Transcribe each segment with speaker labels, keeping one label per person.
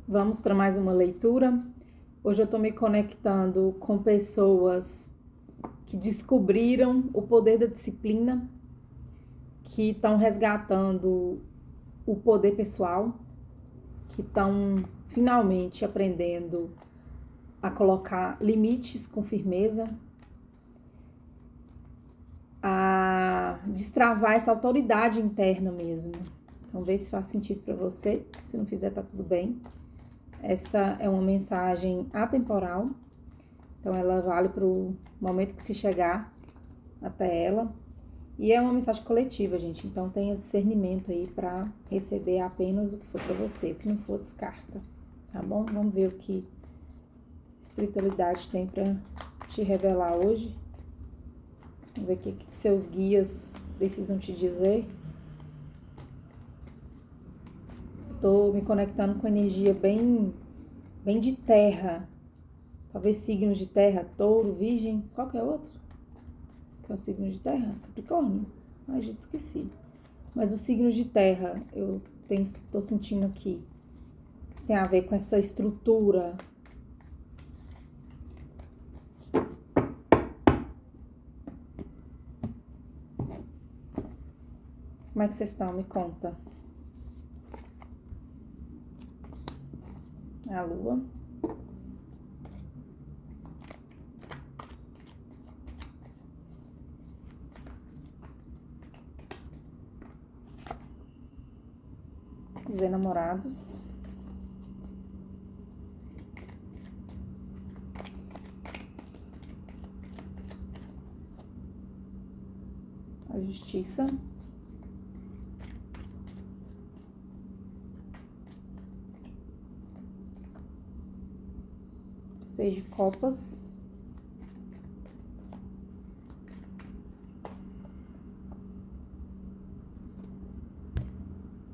Speaker 1: Vamos para mais uma leitura. Hoje eu estou me conectando com pessoas que descobriram o poder da disciplina, que estão resgatando o poder pessoal, que estão finalmente aprendendo a colocar limites com firmeza, a destravar essa autoridade interna mesmo. Então, vê se faz sentido para você. Se não fizer, tá tudo bem. Essa é uma mensagem atemporal, então ela vale para o momento que se chegar até ela. E é uma mensagem coletiva, gente, então tenha discernimento aí para receber apenas o que for para você, o que não for descarta, tá bom? Vamos ver o que a espiritualidade tem para te revelar hoje. Vamos ver o que seus guias precisam te dizer. Tô me conectando com energia bem de terra. Talvez signos de terra, touro, virgem, qualquer outro. Que é o signo de terra? Capricórnio? Ai, gente, esqueci. Mas os signos de terra, eu tô sentindo aqui, tem a ver com essa estrutura. Como é que vocês estão? Me conta. A lua. Os enamorados. A justiça. Seis de copas.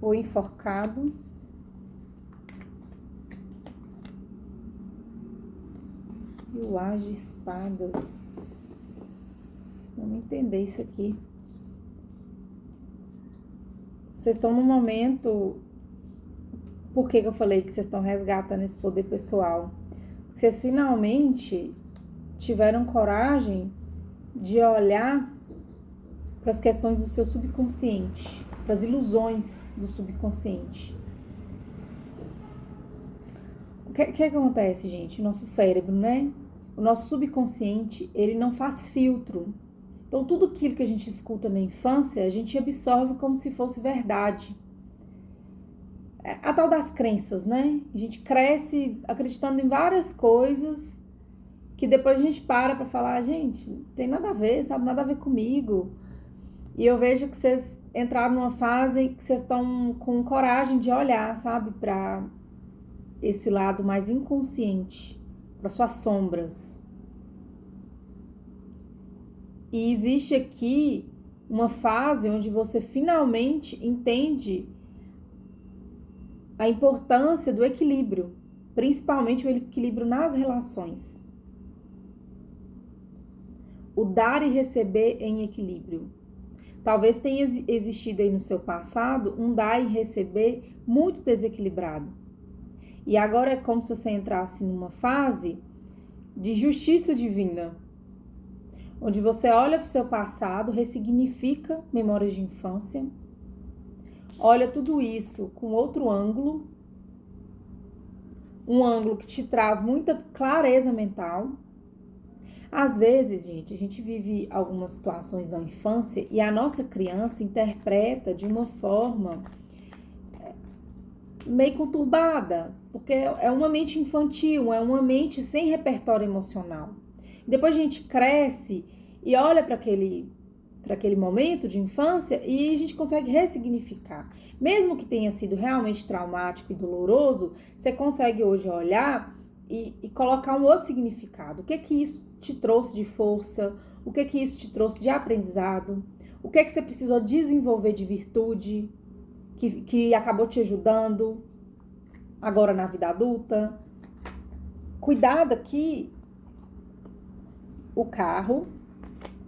Speaker 1: O enforcado. E o as de espadas. Vamos entender isso aqui. Vocês estão no momento... Por que eu falei que vocês estão resgatando esse poder pessoal? Vocês finalmente tiveram coragem de olhar para as questões do seu subconsciente, para as ilusões do subconsciente. O que acontece, gente? O nosso cérebro, né? O nosso subconsciente, ele não faz filtro. Então, tudo aquilo que a gente escuta na infância, a gente absorve como se fosse verdade. A tal das crenças, né? A gente cresce acreditando em várias coisas que depois a gente para falar, gente, não tem nada a ver, sabe? Nada a ver comigo. E eu vejo que vocês entraram numa fase que vocês estão com coragem de olhar, sabe? Para esse lado mais inconsciente, para suas sombras. E existe aqui uma fase onde você finalmente entende a importância do equilíbrio, principalmente o equilíbrio nas relações. O dar e receber em equilíbrio. Talvez tenha existido aí no seu passado um dar e receber muito desequilibrado. E agora é como se você entrasse numa fase de justiça divina, onde você olha para o seu passado, ressignifica memórias de infância, olha tudo isso com outro ângulo, um ângulo que te traz muita clareza mental. Às vezes, gente, a gente vive algumas situações da infância e a nossa criança interpreta de uma forma meio conturbada, porque é uma mente infantil, é uma mente sem repertório emocional. Depois a gente cresce e olha para aquele momento de infância e a gente consegue ressignificar. Mesmo que tenha sido realmente traumático e doloroso, você consegue hoje olhar e colocar um outro significado. O que isso te trouxe de força? O que isso te trouxe de aprendizado? O que você precisou desenvolver de virtude que acabou te ajudando agora na vida adulta? Cuidado aqui o carro.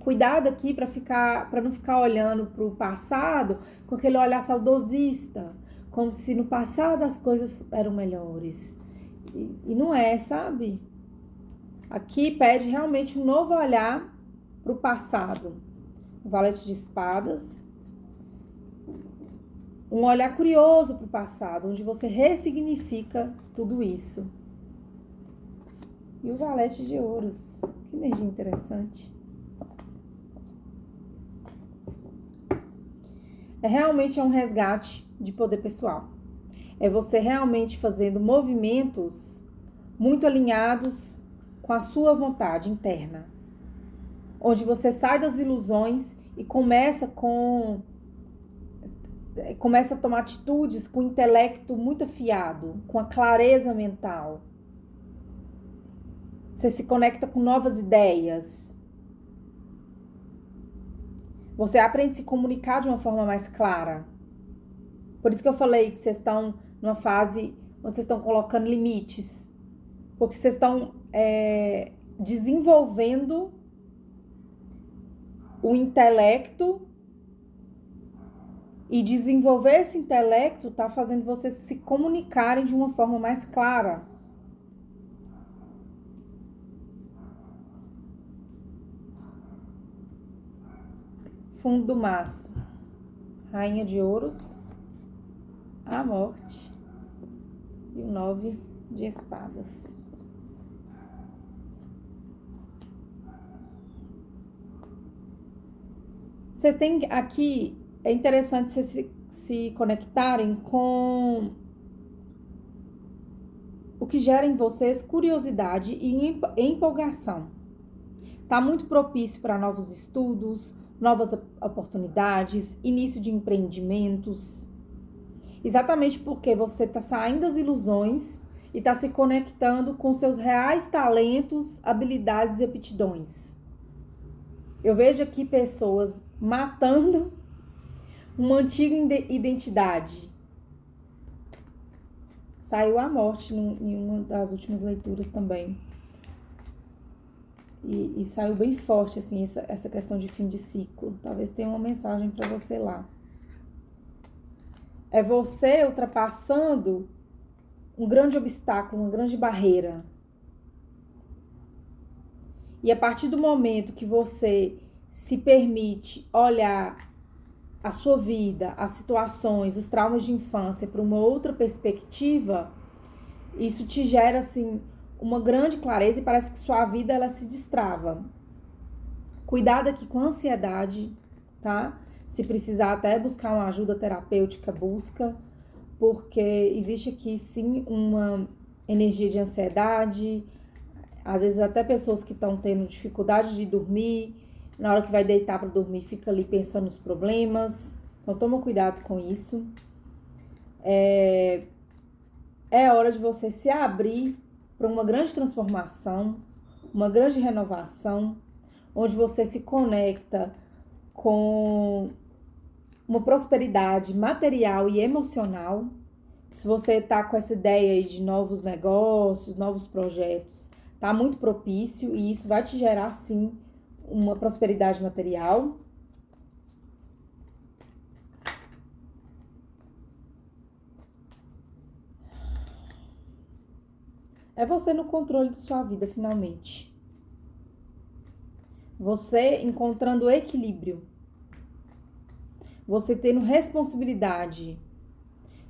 Speaker 1: Cuidado aqui para não ficar olhando para o passado com aquele olhar saudosista, como se no passado as coisas eram melhores. E não é, sabe? Aqui pede realmente um novo olhar para o passado. O valete de espadas. Um olhar curioso para o passado, onde você ressignifica tudo isso. E o valete de ouros. Que energia interessante. Realmente é um resgate de poder pessoal. É você realmente fazendo movimentos muito alinhados com a sua vontade interna. Onde você sai das ilusões e começa a tomar atitudes com o intelecto muito afiado, com a clareza mental. Você se conecta com novas ideias. Você aprende a se comunicar de uma forma mais clara. Por isso que eu falei que vocês estão numa fase onde vocês estão colocando limites. Porque vocês estão desenvolvendo o intelecto. E desenvolver esse intelecto está fazendo vocês se comunicarem de uma forma mais clara. Fundo do maço. Rainha de ouros. A morte. E o 9 de espadas. Vocês têm aqui... É interessante vocês se conectarem com o que gera em vocês curiosidade e empolgação. Tá muito propício para novos estudos, novas oportunidades, início de empreendimentos. Exatamente porque você está saindo das ilusões e está se conectando com seus reais talentos, habilidades e aptidões. Eu vejo aqui pessoas matando uma antiga identidade. Saiu a morte em uma das últimas leituras também. E saiu bem forte, assim, essa questão de fim de ciclo. Talvez tenha uma mensagem para você lá. É você ultrapassando um grande obstáculo, uma grande barreira. E a partir do momento que você se permite olhar a sua vida, as situações, os traumas de infância por uma outra perspectiva, isso te gera, assim, uma grande clareza e parece que sua vida, ela se destrava. Cuidado aqui com a ansiedade, tá? Se precisar até buscar uma ajuda terapêutica, busca, porque existe aqui, sim, uma energia de ansiedade, às vezes até pessoas que estão tendo dificuldade de dormir, na hora que vai deitar para dormir, fica ali pensando nos problemas. Então, toma cuidado com isso. É hora de você se abrir para uma grande transformação, uma grande renovação, onde você se conecta com uma prosperidade material e emocional. Se você está com essa ideia aí de novos negócios, novos projetos, está muito propício e isso vai te gerar, sim, uma prosperidade material. É você no controle de sua vida, finalmente. Você encontrando equilíbrio. Você tendo responsabilidade.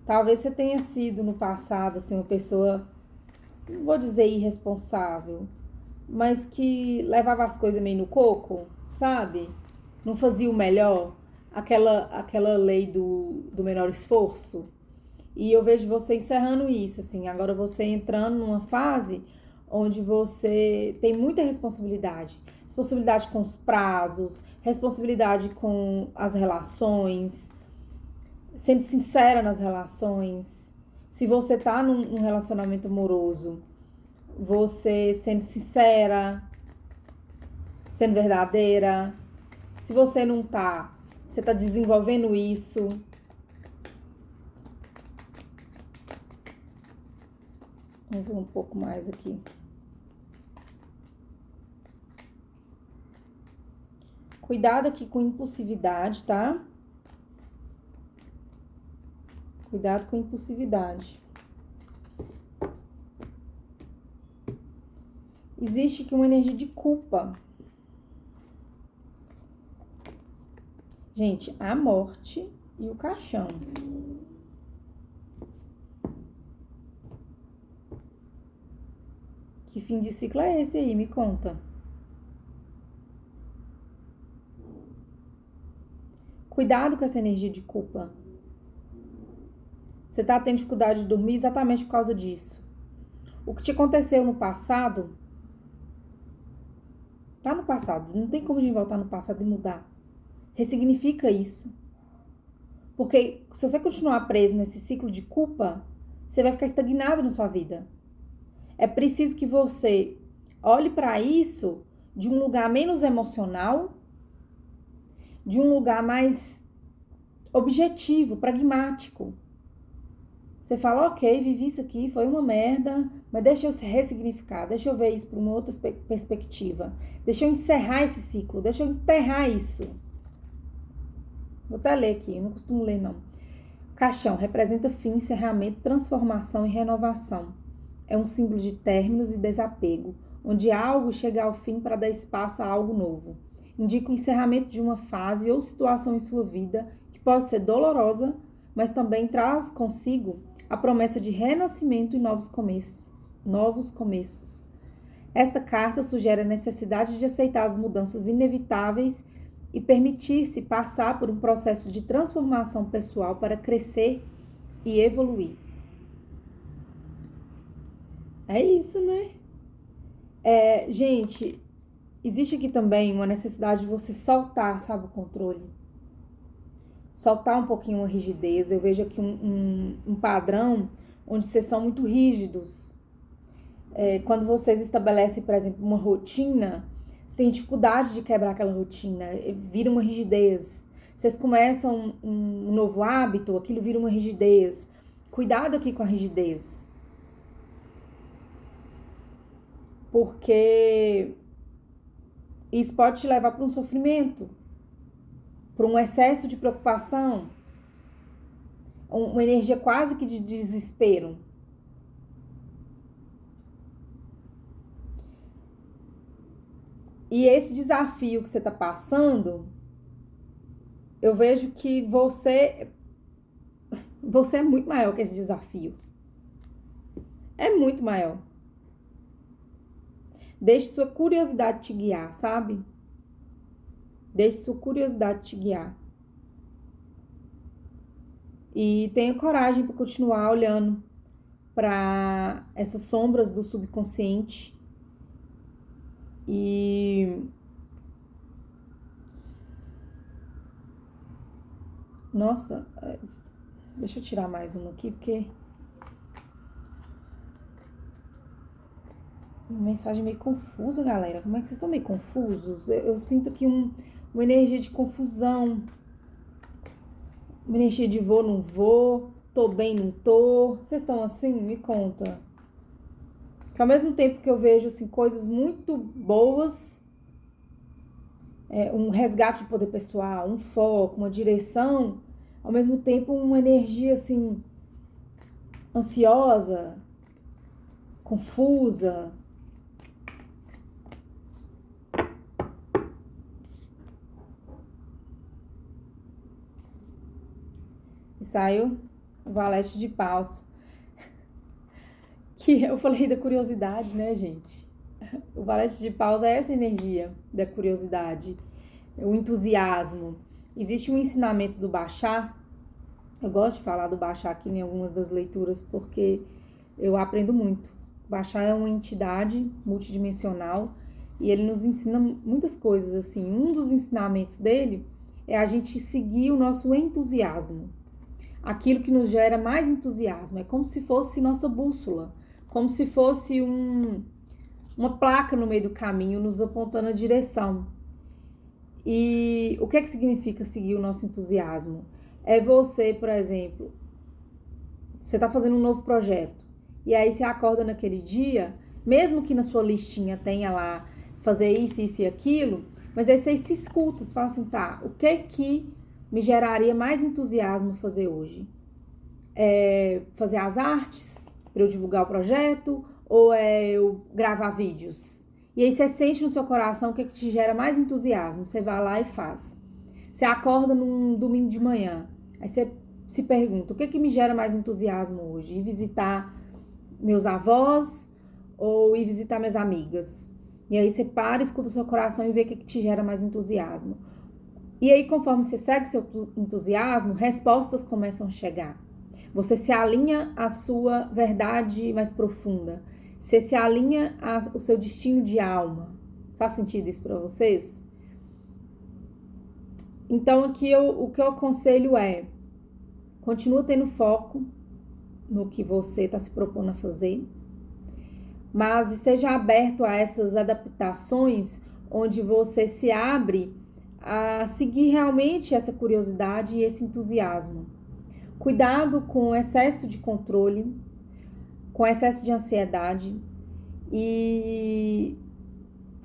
Speaker 1: Talvez você tenha sido no passado, assim, uma pessoa, não vou dizer irresponsável, mas que levava as coisas meio no coco, sabe? Não fazia o melhor. Aquela lei do menor esforço. E eu vejo você encerrando isso, assim. Agora você entrando numa fase onde você tem muita responsabilidade. Responsabilidade com os prazos, responsabilidade com as relações, sendo sincera nas relações. Se você tá num relacionamento amoroso, você sendo sincera, sendo verdadeira. Se você não tá, você tá desenvolvendo isso. Vamos ver um pouco mais aqui. Cuidado aqui com impulsividade, tá? Cuidado com a impulsividade. Existe aqui uma energia de culpa. Gente, a morte e o caixão. Que fim de ciclo é esse aí? Me conta. Cuidado com essa energia de culpa. Você tá tendo dificuldade de dormir exatamente por causa disso. O que te aconteceu no passado, tá no passado. Não tem como a gente voltar no passado e mudar. Ressignifica isso. Porque se você continuar preso nesse ciclo de culpa, você vai ficar estagnado na sua vida. É preciso que você olhe para isso de um lugar menos emocional, de um lugar mais objetivo, pragmático. Você fala, ok, vivi isso aqui, foi uma merda, mas deixa eu ressignificar, deixa eu ver isso por uma outra perspectiva. Deixa eu encerrar esse ciclo, deixa eu enterrar isso. Vou até ler aqui, eu não costumo ler não. Caixão representa fim, encerramento, transformação e renovação. É um símbolo de términos e desapego, onde algo chega ao fim para dar espaço a algo novo. Indica o encerramento de uma fase ou situação em sua vida que pode ser dolorosa, mas também traz consigo a promessa de renascimento e novos começos. Esta carta sugere a necessidade de aceitar as mudanças inevitáveis e permitir-se passar por um processo de transformação pessoal para crescer e evoluir. É isso, né? Gente, existe aqui também uma necessidade de você soltar, sabe, o controle. Soltar um pouquinho a rigidez. Eu vejo aqui um padrão onde vocês são muito rígidos. Quando vocês estabelecem, por exemplo, uma rotina, você tem dificuldade de quebrar aquela rotina, vira uma rigidez. Vocês começam um novo hábito, aquilo vira uma rigidez. Cuidado aqui com a rigidez. Porque isso pode te levar para um sofrimento, para um excesso de preocupação, uma energia quase que de desespero. E esse desafio que você está passando, eu vejo que você é muito maior que esse desafio. É muito maior. Deixe sua curiosidade te guiar, sabe? Deixe sua curiosidade te guiar. E tenha coragem para continuar olhando para essas sombras do subconsciente. E nossa, deixa eu tirar mais uma aqui, porque uma mensagem meio confusa, galera. Como é que vocês estão meio confusos? Eu sinto aqui uma energia de confusão. Uma energia de vou, não vou. Tô bem, não tô. Vocês estão assim? Me conta. Que ao mesmo tempo que eu vejo assim, coisas muito boas, um resgate de poder pessoal, um foco, uma direção, ao mesmo tempo uma energia assim, ansiosa, confusa. E saiu o valete de paus. Que eu falei da curiosidade, né, gente? O valete de paus é essa energia da curiosidade, o entusiasmo. Existe um ensinamento do Bashar. Eu gosto de falar do Bashar aqui em algumas das leituras porque eu aprendo muito. O Bashar é uma entidade multidimensional e ele nos ensina muitas coisas assim. Um dos ensinamentos dele é a gente seguir o nosso entusiasmo. Aquilo que nos gera mais entusiasmo. É como se fosse nossa bússola. Como se fosse uma placa no meio do caminho nos apontando a direção. E o que é que significa seguir o nosso entusiasmo? É você, por exemplo, você está fazendo um novo projeto. E aí você acorda naquele dia, mesmo que na sua listinha tenha lá fazer isso, isso e aquilo, mas aí você se escuta, você fala assim, tá, o que me geraria mais entusiasmo fazer hoje? fazer as artes para eu divulgar o projeto, ou é eu gravar vídeos? E aí você sente no seu coração o que te gera mais entusiasmo, você vai lá e faz. Você acorda num domingo de manhã, aí você se pergunta, o que me gera mais entusiasmo hoje? Ir visitar meus avós ou ir visitar minhas amigas? E aí você para, escuta o seu coração e vê o que te gera mais entusiasmo. E aí, conforme você segue seu entusiasmo, respostas começam a chegar. Você se alinha à sua verdade mais profunda. Você se alinha ao seu destino de alma. Faz sentido isso para vocês? Então, o que eu aconselho é, continua tendo foco no que você está se propondo a fazer, mas esteja aberto a essas adaptações onde você se abre a seguir realmente essa curiosidade e esse entusiasmo. Cuidado com o excesso de controle, com excesso de ansiedade e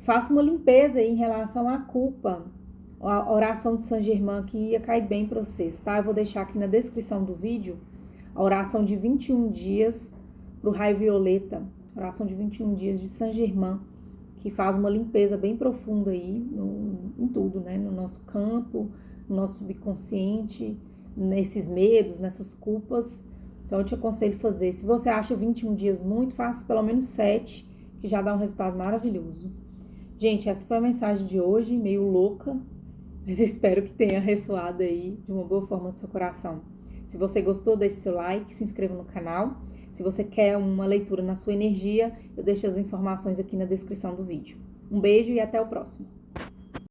Speaker 1: faça uma limpeza em relação à culpa, a oração de Saint Germain que ia cair bem para vocês, tá? Eu vou deixar aqui na descrição do vídeo a oração de 21 dias para o raio violeta, oração de 21 dias de Saint Germain, que faz uma limpeza bem profunda aí em tudo, né? No nosso campo, no nosso subconsciente, nesses medos, nessas culpas. Então eu te aconselho fazer. Se você acha 21 dias muito, faça pelo menos 7, que já dá um resultado maravilhoso. Gente, essa foi a mensagem de hoje, meio louca, mas espero que tenha ressoado aí de uma boa forma no seu coração. Se você gostou, deixe seu like, se inscreva no canal. Se você quer uma leitura na sua energia, eu deixo as informações aqui na descrição do vídeo. Um beijo e até o próximo.